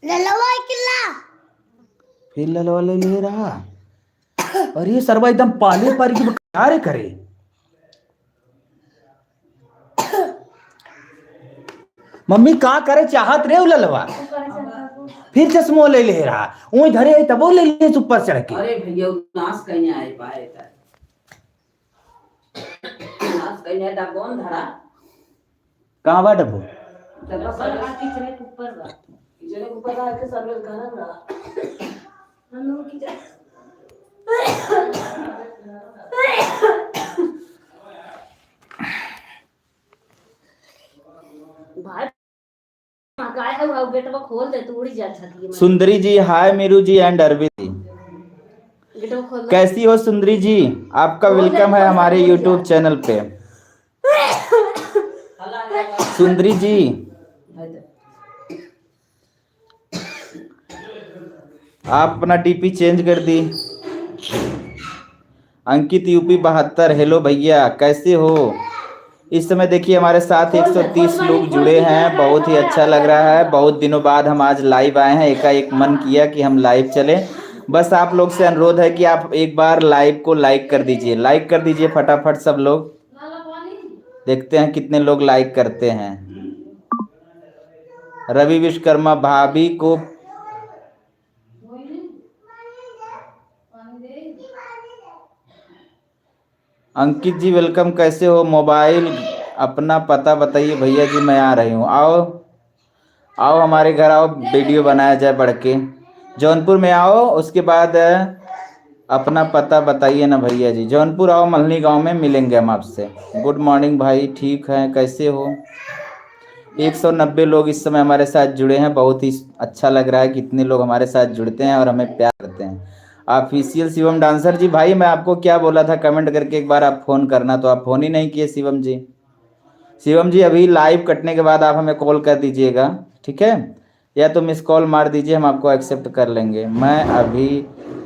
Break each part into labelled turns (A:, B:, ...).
A: ललवा किल्ला
B: फिर ललवा ले रहा। अरे सरवा एकदम पाले पर की क्या रे करे। मम्मी का करे चाहत रे ललवा। फिर चश्मो ले रहा। वो धरे तब ले ले ऊपर चढ़ के।
C: अरे भैया नाश कहीं आए पाए था। नाश कहीं आए था कौन धरा।
B: कहाँ बा डब्बो।
C: किचने के ऊपर बा। किचने के ऊपर रहा के सर्विस गरम रहा। हम लोग की भाई गाय है वो गेट में खोल दे तू उड़ी जा छती है।
B: सुंदरी जी हाय मीरू जी एंड अरविंद जी कैसी हो सुंदरी जी। आपका वेलकम है हमारे यूट्यूब चैनल पे। सुंदरी जी आप अपना डीपी चेंज कर दी। अंकित यूपी 72 हेलो भैया कैसे हो। इस समय देखिए हमारे साथ 130 लोग जुड़े हैं। बहुत ही अच्छा लग रहा है। बहुत दिनों बाद हम आज लाइव आए हैं। एकाएक मन किया कि हम लाइव चलें। बस आप लोग से अनुरोध है कि आप एक बार लाइव को लाइक कर दीजिए। लाइक कर दीजिए फटाफट सब लोग। देखते हैं कितने लोग लाइक करते हैं। रवि विश्वकर्मा भाभी को अंकित जी वेलकम कैसे हो। मोबाइल अपना पता बताइए भैया जी मैं आ रही हूँ। आओ आओ हमारे घर आओ वीडियो बनाया जाए बढ़ के। जौनपुर में आओ उसके बाद अपना पता बताइए ना भैया जी। जौनपुर आओ मल्हनी गांव में मिलेंगे हम आपसे। गुड मॉर्निंग भाई ठीक है कैसे हो। 190 लोग इस समय हमारे साथ जुड़े हैं। बहुत ही अच्छा लग रहा है कितने लोग हमारे साथ जुड़ते हैं और हमें प्यार करते हैं। ऑफिशियल शिवम डांसर जी भाई मैं आपको क्या बोला था कमेंट करके एक बार आप फ़ोन करना तो आप फ़ोन ही नहीं किए शिवम जी। शिवम जी अभी लाइव कटने के बाद आप हमें कॉल कर दीजिएगा ठीक है। या तो मिस कॉल मार दीजिए हम आपको एक्सेप्ट कर लेंगे। मैं अभी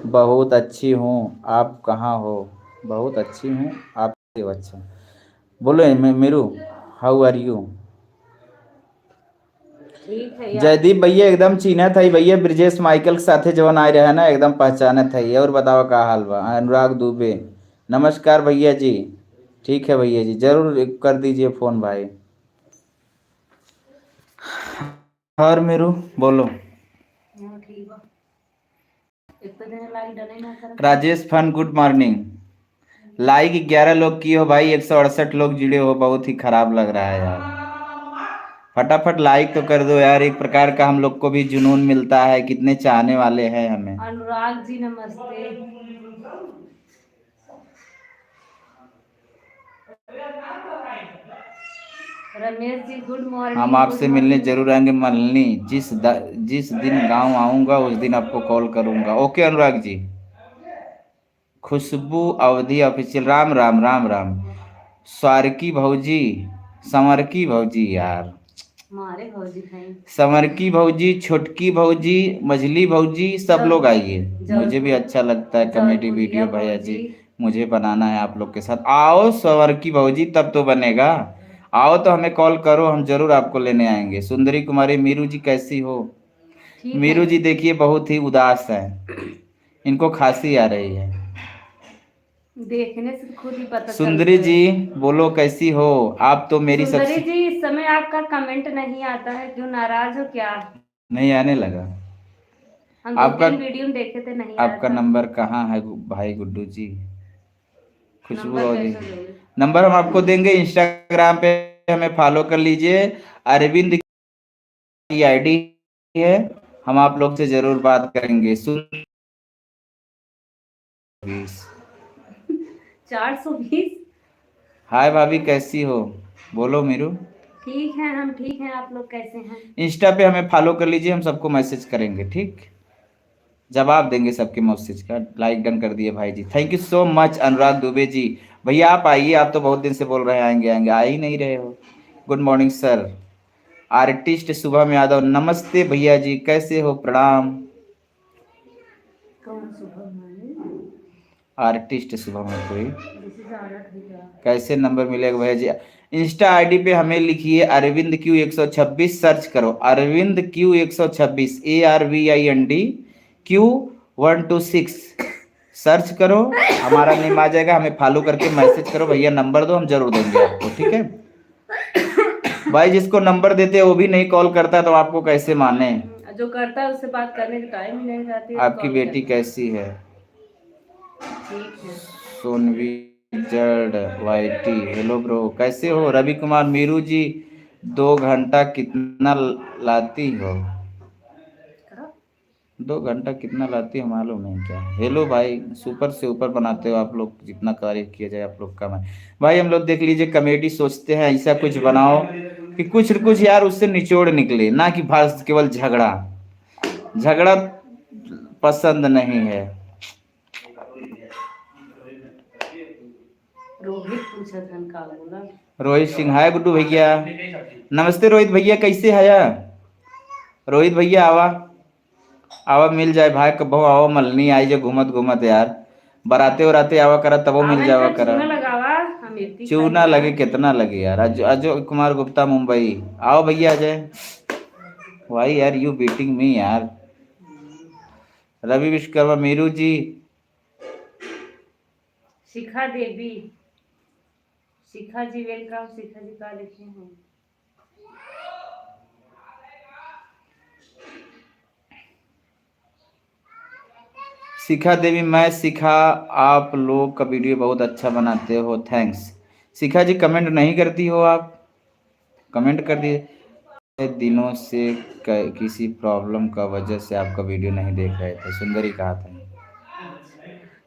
B: बहुत अच्छी हूँ आप कहाँ हो। बहुत अच्छी हूँ आप अच्छा बोलो Meru how are you. Jaideep भैया एकदम चिन्ह था भैया ब्रिजेश माइकल के साथे जवन आए रहे ना एकदम पहचाने थे। और बताओ का हाल बा। अनुराग दुबे नमस्कार भैया जी। ठीक है भैया जी जरूर कर दीजिए फ़ोन भाई। और मेरू बोलो। Rajesh fun good morning. Like 11 लोग किए हो भाई। 168 लोग जुड़े हो। बहुत ही खराब लग रहा है यार। फटाफट लाइक तो कर दो यार। एक प्रकार का हम लोग को भी जुनून मिलता है कितने चाहने वाले हैं हमें।
C: अनुराग जी नमस्ते। Ramesh ji good morning.
B: हम आपसे मिलने जरूर आएंगे मल्हनी। जिस दिन गांव आऊंगा उस दिन आपको कॉल करूंगा। ओके अनुराग जी। खुशबू अवधि ऑफिशियल राम राम राम राम। स्वारकी भौजी समर की भौजी यार
C: मारे भौजी खाई
B: समर की भौजी छोटकी भौजी मझली भौजी सब लोग आइए। मुझे भी अच्छा लगता है कॉमेडी वीडियो भैया जी। मुझे बनाना है आप लोग के साथ। आओ समर की भौजी तब तो बनेगा। आओ तो हमें कॉल करो हम जरूर आपको लेने आएंगे। सुंदरी कुमारी मीरू जी कैसी हो। मीरू जी देखिए बहुत ही उदास है। इनको खांसी आ रही है।
C: देखने से खुद ही पता
B: सुंदरी जी बोलो कैसी हो। आप तो मेरी
C: सुंदरी
B: सबसे
C: जी इस समय आपका कमेंट नहीं आता है क्यों नाराज हो क्या।
B: नहीं आने लगा।
C: हम
B: आपका
C: वीडियो देखे थे नहीं आया
B: आपका
C: था।
B: नंबर कहाँ है भाई गुड्डू जी। खुशबू
C: नंबर
B: और
C: कैसे लोगे?
B: नंबर हम आपको देंगे इंस्टाग्राम पे हमें फॉलो कर लीजिए। अरविंद की आईडी है। हम आप लोग से जरूर बात करेंगे।
C: 420।
B: हाय भाभी कैसी हो बोलो मीरू।
C: ठीक है हम ठीक हैं आप लोग कैसे हैं।
B: इंस्टा पे हमें फॉलो कर लीजिए हम सबको मैसेज करेंगे ठीक। जवाब देंगे सबके मैसेज का। लाइक डन कर दिए भाई जी। थैंक यू सो मच अनुराग दुबे जी। भैया आप आइए। आप तो बहुत दिन से बोल रहे हैं आएंगे आएंगे आ ही नहीं रहे हो। Good morning sir. Artist Shubham Yadav नमस्ते भैया जी कैसे हो प्रणाम।
C: कौन शुभम है?
B: आर्टिस्ट शुभम है कोई। कैसे नंबर मिलेगा भैया जी। इंस्टा आईडी पे हमें लिखिए अरविंद क्यू 126, सर्च करो Arvind Q 126, ARVIND Q126 search करो, हमारा नेम आ जाएगा, हमें फॉलो करके मैसेज करो, भैया नंबर दो, हम जरूर देंगे आपको, ठीक है। भाई जिसको नंबर देते हैं वो भी नहीं कॉल करता तो आपको कैसे माने।
C: जो करता है उससे बात करने का टाइम ही नहीं रहती है,
B: आपकी
C: कॉल
B: बेटी
C: करता है।
B: कैसी है?
C: ठीक है।
B: सोनवी जड वाईटी, हेलो ब्रो, कैसे हो? रवि कुमार मीरू जी, 2 घंटा कितना लाती हो?
C: करो।
B: 2 घंटा कितना लाती हो मालूम नहीं क्या? हेलो भाई, सुपर से ऊपर बनाते हो आप लोग, जितना कार्य किया जाए आप लोग कम है। भाई हम लोग देख लीजिए कमेडी सोचते हैं ऐसा कुछ बनाओ कि कुछ न कुछ यार उससे निचोड़ निकले, ना कि बस केवल झगड़ा। झगड़ा पसंद नहीं है।
C: रोहित पूछा था का बोला।
B: रोहित सिंह, हाय गुड्डू भैया, नमस्ते रोहित भैया, कैसे है यार? रोहित भैया आवा आवा मिल जाए भाई, कबो आवा मलनी आई जो घूमत घूमत यार, बराते उराते आवा करा तबो मिल जावा करा।
C: चूना लगावा, हम इतनी
B: चूना लगे कितना लगे यार। अजय कुमार गुप्ता मुंबई, आओ भैया अजय। वाई यार यू बीटिंग मी यार। रवि विश्वकर्मा मीरू जी,
C: शिखा देवी, शिखा जी वेलकम। शिखा जी का लिखे हैं?
B: शिखा देवी, मैं शिखा, आप लोग का वीडियो बहुत अच्छा बनाते हो, थैंक्स। शिखा जी कमेंट नहीं करती हो आप, कमेंट कर दिए। दिनों से किसी प्रॉब्लम का वजह से आपका वीडियो नहीं देख रहे थे, सुंदरी कहा था।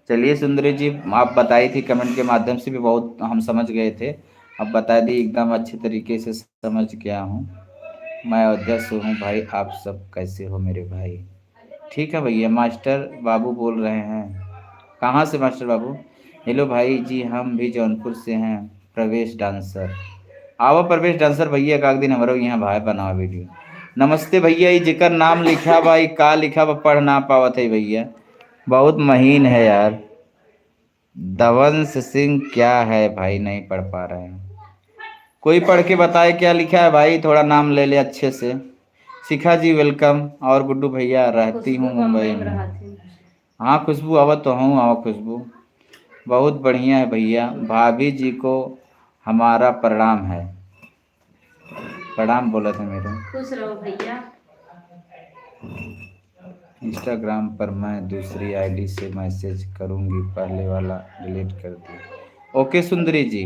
B: चलिए सुंदरी जी, आप बताई थी कमेंट के माध्यम से भी, बहुत हम समझ गए थे, अब बता दी एकदम अच्छे तरीके से समझ गया हूँ। मैं अयोध्या से हूँ भाई, आप सब कैसे हो मेरे भाई? ठीक है भैया। मास्टर बाबू बोल रहे हैं, कहाँ से मास्टर बाबू? हेलो भाई जी, हम भी जौनपुर से हैं, प्रवेश डांसर। आओ प्रवेश डांसर भैया, का दिन हमारो यहाँ भाई बनाओ वीडियो। नमस्ते भैया, ये जेकर नाम लिखा भाई का लिखा बा पढ़ ना पावत है भैया, बहुत महीन है यार। दवंश सिंह क्या है भाई, नहीं पढ़ पा रहे हैं, कोई पढ़ के बताए क्या लिखा है भाई, थोड़ा नाम ले ले अच्छे से। शिखा जी वेलकम। और गुड्डू भैया, रहती हूँ मुंबई में। हाँ खुशबू, आवत तो हूँ, आओ खुशबू, बहुत बढ़िया है भैया। भाभी जी को हमारा प्रणाम है, प्रणाम बोला था मेरे।
C: खुश रहो भैया।
B: इंस्टाग्राम पर मैं दूसरी आईडी से मैसेज करूंगी, पहले वाला डिलीट कर दिया। ओके सुंदरी जी,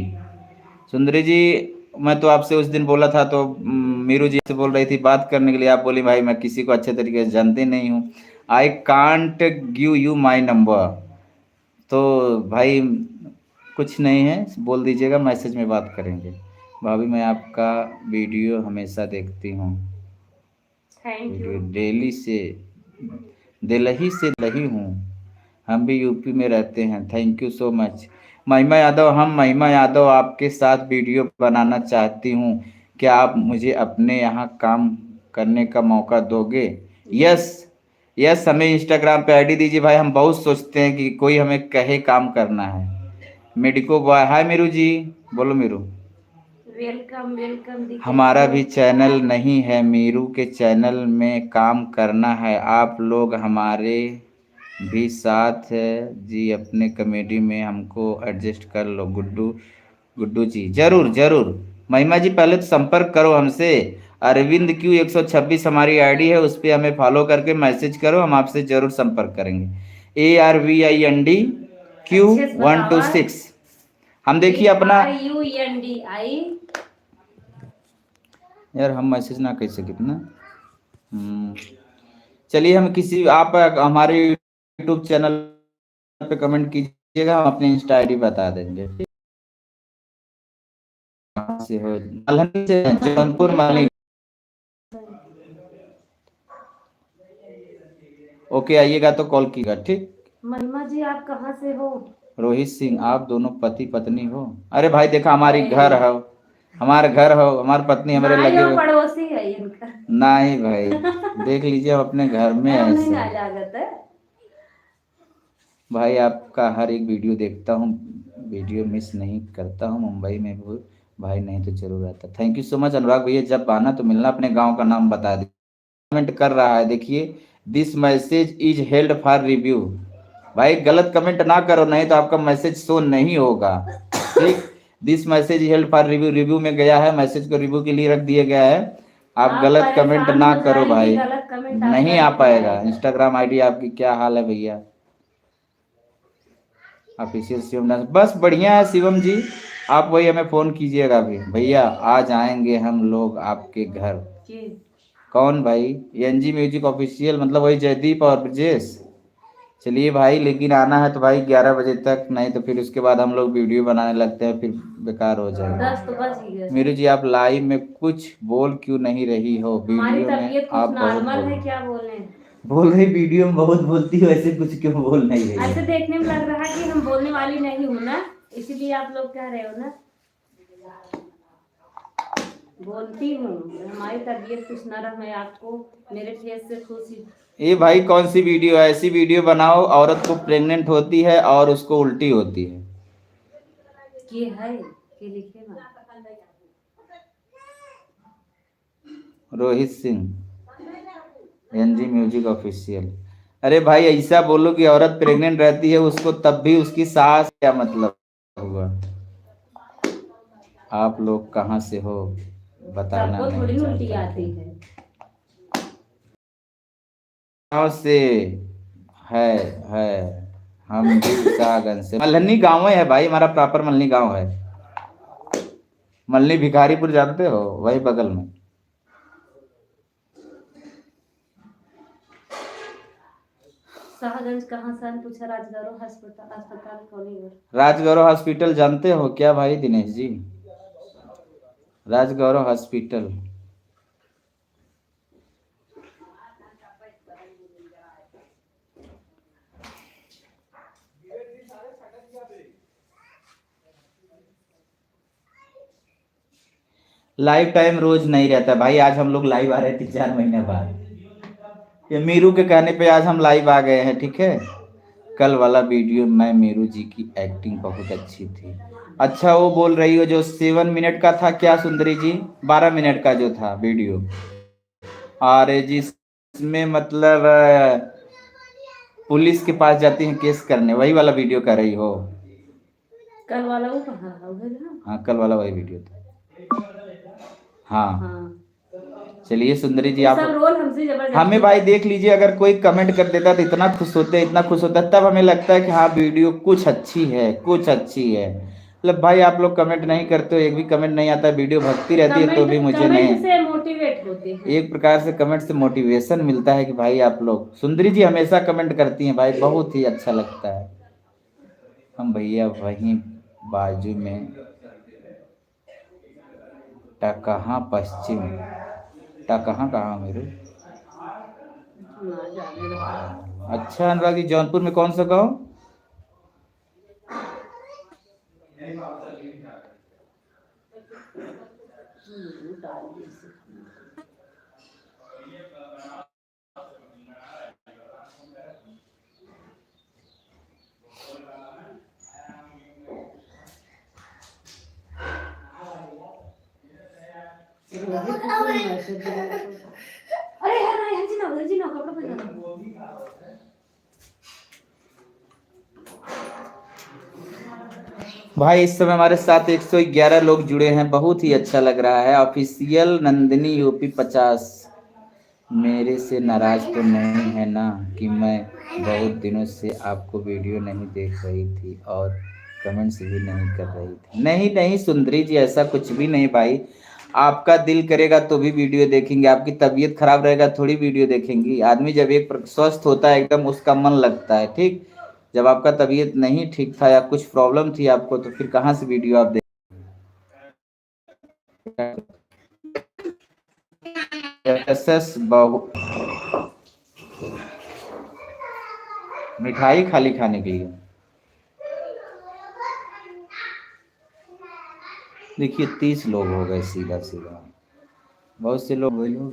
B: सुंदरी जी, मैं तो आपसे उस दिन बोला था तो मीरू जी से बोल रही थी बात करने के लिए, आप बोली भाई मैं किसी को अच्छे तरीके से जानती नहीं हूँ, I can't give you my number. तो भाई कुछ नहीं है, बोल दीजिएगा, मैसेज में बात करेंगे। भाभी मैं आपका वीडियो हमेशा देखती हूँ,
C: थैंक यू।
B: दिल्ली से लही हूँ, हम भी यूपी में रहते हैं, थैंक यू सो मच। महिमा यादव, हम महिमा यादव आपके साथ वीडियो बनाना चाहती हूँ, क्या आप मुझे अपने यहाँ काम करने का मौका दोगे? यस यस, हमें इंस्टाग्राम पे आईडी दीजिए भाई, हम बहुत सोचते हैं कि कोई हमें कहे काम करना है। मेडिको बॉय, हाय मीरू जी, बोलो मीरू।
C: Welcome welcome.
B: हमारा भी चैनल नहीं है, मीरू के चैनल में काम करना है, आप लोग हमारे भी साथ है जी, अपने कॉमेडी में हमको एडजस्ट कर लो। गुड्डू जी, जरूर जरूर। महिमा जी पहले तो संपर्क करो हमसे, अरविंद क्यू 126 हमारी आईडी है, उस पर हमें फॉलो करके मैसेज करो, हम आपसे जरूर संपर्क करेंगे। ARVIND Q126। हम देखिए अपना
C: UNDI।
B: यार हम मैसेज ना कर सके ना। चलिए हम किसी, आप हमारे यूट्यूब चैनल पे कमेंट कीजिएगा, हम अपनी इंस्टा आईडी बता देंगे। कहाँ से हो? मल्हनी से, जौनपुर मल्हनी। ओके आइएगा तो कॉल कीजिएगा, ठीक।
C: महिमा जी आप कहाँ से हो?
B: रोहित सिंह, आप दोनों पति पत्नी हो? अरे भाई देखा हमारी घर हो, हमारे घर हो, हमारी पत्नी हमारे लगे हुए।
C: पड़ोसी है इनका। नहीं
B: भाई देख लीजिए हम अपने घर में ऐसे। भाई आपका हर एक वीडियो देखता हूँ, वीडियो मिस नहीं करता हूँ, मुंबई में भी भाई नहीं तो जरूर आता। थैंक यू सो मच अनुराग भैया, जब आना तो मिलना, अपने गांव का नाम बता दे। कमेंट कर रहा है देखिए, this message is held for review. भाई गलत कमेंट ना करो, नहीं तो आपका मैसेज शो नहीं होगा, ठीक। This message is held for review, review में गया है, मैसेज को रिव्यू के लिए रख दिया गया है। आप
C: आप
B: गलत कमेंट
C: परेशान
B: ना
C: हो
B: करो
C: जाएंगे,
B: भाई,
C: गलत कमेंट
B: नहीं
C: आपका
B: आ
C: नहीं
B: पाएगा।
C: आएगा।
B: इंस्टाग्राम आईडी आपकी क्या हाल है भैया? ऑफिशियल शिवम डांस, बस बढ़िया है शिवम जी। आप वही हमें फोन कीजिएगा अभी भैया, आज आएंगे हम लोग आपके घर।
C: कि
B: कौन भाई? एनजी म्यूजिक ऑफिशियल, मतलब वही जयदीप और ब्रजेश। चलिए भाई, लेकिन आना है तो भाई 11 बजे तक, नहीं तो फिर उसके बाद हम लोग वीडियो बनाने लगते हैं, फिर बेकार हो जाएगा।
C: 10 तो बज ही गए।
B: मीरू जी आप लाइव में कुछ बोल क्यों नहीं रही हो?
C: हमारी
B: वीडियो में
C: तबीयत
B: आप
C: कुछ
B: बहुत
C: नॉर्मल है,
B: बोल
C: क्या बोले।
B: बोल रही, वीडियो में बहुत बोलती हो, ऐसे कुछ क्यों बोल नहीं रही
C: ऐसे
B: है?
C: देखने में लग रहा है कि हम बोलने वाली नहीं हूँ ना, इसीलिए आप लोग कह रहे हो ना। बोलती हूँ, हमारी तबीयत कुछ नरम है, आपको मेरे फेस से खुशी।
B: ये भाई कौन सी वीडियो है? ऐसी वीडियो बनाओ, औरत को प्रेग्नेंट होती है और उसको उल्टी होती है।
C: के है के लिखे ना।
B: Rohit Singh, NG music official. अरे भाई ऐसा बोलो कि औरत प्रेग्नेंट रहती है उसको, तब भी उसकी सास, क्या मतलब हुआ? आप लोग कहाँ से हो बताना
C: सबको थोड़ी
B: नहीं
C: ना उल्टी
B: चाहता
C: आती
B: क्या?
C: है।
B: गाँव से है है हम भी उसागंज से, मल्हनी गाँव है भाई हमारा, प्रॉपर मल्हनी गाँव है। मल्हनी भिखारीपुर जानते हो? वही बगल में।
C: शाहगंज कहाँ से पूछा, राजगौर अस्पताल, अस्पताल कॉलोनी।
B: राजगौरव हॉस्पिटल जानते हो क्या भाई Dinesh ji? Rajgaurav hospital. Live time रोज नहीं रहता भाई, आज हम लोग लाइव आ रहे थे 4 महीने बाद। ये मीरू के कहने पे आज हम लाइव आ गए हैं, ठीक है। कल वाला वीडियो में मीरू जी की एक्टिंग बहुत अच्छी थी। अच्छा वो बोल रही हो जो 7 मिनट का था क्या सुंदरी जी? 12 मिनट का जो था वीडियो, और जिसमें मतलब पुलिस के पास जाती हैं केस करने, वही वाला वीडियो कर रही हो?
C: कल वाला वो कहाँ है, उधर ना।
B: हाँ कल वाला वही वीडियो था। हाँ
C: हाँ,
B: चलिए सुंदरी जी
C: ये
B: आप
C: सब रोल हमसे
B: हमें
C: जबरदस्ती।
B: भाई देख लीजिए, अगर कोई कमेंट कर देता तो इतना खुश होते, इतना खुश होता, तब हमें लगता है कि हाँ वीडियो कुछ अच्छी है, कुछ अच्छी है। मतलब भाई आप लोग कमेंट नहीं करते हो, एक भी कमेंट नहीं आता, वीडियो भगती रहती है तो
C: कमेंट
B: भी मुझे
C: कमेंट
B: नहीं।
C: से मोटिवेट होते हैं।
B: एक प्रकार से कमेंट से मोटिवेशन मिलता है कि भाई आप लोग, सुंदरी जी हमेशा कमेंट करती हैं भाई, बहुत ही अच्छा लगता है। हम भैया वहीं बाजू में टकहा पश्चिम, टकहा कहाँ मेरे?
C: ना जाने दो।
B: अच्छा अनुराग जी, जौनपुर में कौन सा गाँव?
C: डाल दिए इसे। अरे यार ना, यहाँ जी ना कपड़ा पहना।
B: भाई इस समय हमारे साथ 111 लोग जुड़े हैं, बहुत ही अच्छा लग रहा है। ऑफिशियल नंदिनी यूपी 50, मेरे से नाराज तो नहीं है ना कि मैं बहुत दिनों से आपको वीडियो नहीं देख रही थी और कमेंट्स भी नहीं कर रही थी? नहीं नहीं सुंदरी जी ऐसा कुछ भी नहीं भाई, आपका दिल करेगा तो भी वीडियो देखेंगे, आपकी तबीयत खराब रहेगा थोड़ी वीडियो देखेंगी। आदमी जब एक स्वस्थ होता है एकदम, उसका मन लगता है, ठीक। जब आपका तबीयत नहीं ठीक था या कुछ प्रॉब्लम थी आपको, तो फिर कहाँ से वीडियो आप एस बहु मिठाई खाली खाने के लिए। देखिए 30 लोग हो गए सीधा सीधा, बहुत से लोग